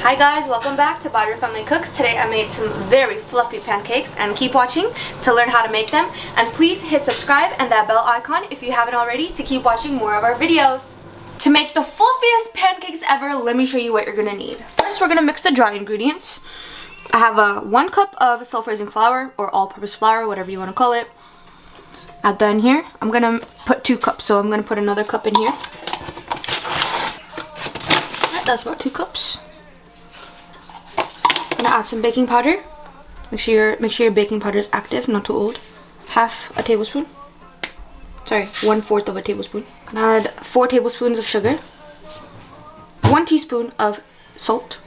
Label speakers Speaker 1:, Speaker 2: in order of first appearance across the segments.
Speaker 1: Hi guys, welcome back to Bajwa Family Cooks. Today I made some very fluffy pancakes, and keep watching to learn how to make them. And please hit subscribe and that bell icon if you haven't already to keep watching more of our videos. To make the fluffiest pancakes ever, let me show you what you're gonna need. First, we're gonna mix the dry ingredients. I have 1 cup of self-raising flour or all-purpose flour, whatever you want to call it. Add that in here. I'm gonna put 2 cups, so I'm gonna put another cup in here. That's about 2 cups. I'm gonna add some baking powder. Make sure your baking powder is active, not too old. Half a tablespoon. Sorry, 1/4 of a tablespoon. I'm gonna add 4 tablespoons of sugar. 1 teaspoon of salt.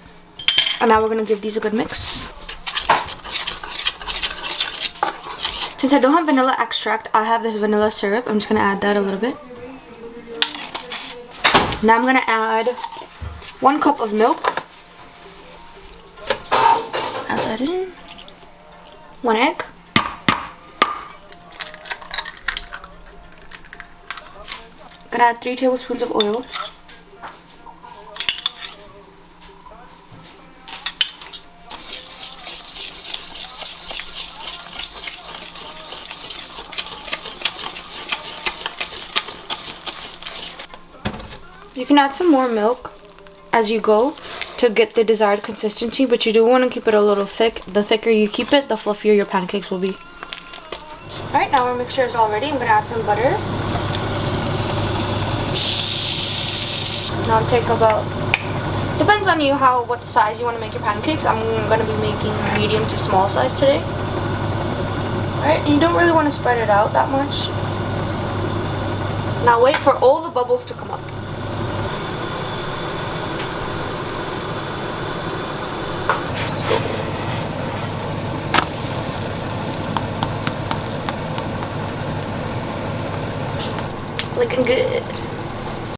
Speaker 1: And now we're gonna give these a good mix. Since I don't have vanilla extract, I have this vanilla syrup. I'm just gonna add that a little bit. Now I'm gonna add 1 cup of milk. Add that in. 1 egg. Gonna add 3 tablespoons of oil. You can add some more milk as you go to get the desired consistency, but you do want to keep it a little thick. The thicker you keep it, the fluffier your pancakes will be. Alright, now our mixture is all ready. I'm going to add some butter. Now take about, depends on you what size you want to make your pancakes. I'm going to be making medium to small size today. Alright, and you don't really want to spread it out that much. Now wait for all the bubbles to come up. Looking good.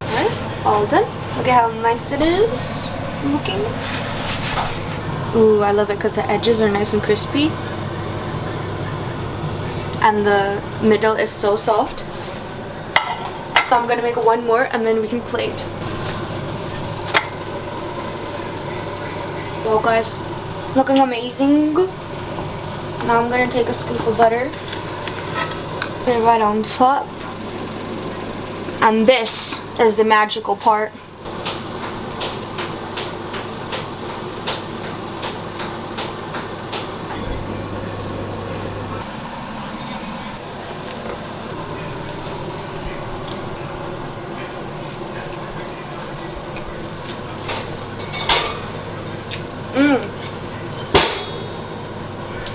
Speaker 1: Alright, all done. Look at how nice it is looking. Ooh, I love it because the edges are nice and crispy. And the middle is so soft. So I'm gonna make 1 more and then we can plate. Well guys, looking amazing. Now I'm gonna take a scoop of butter. Put it right on top. And this is the magical part.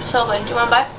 Speaker 1: So good. Do you want to bite?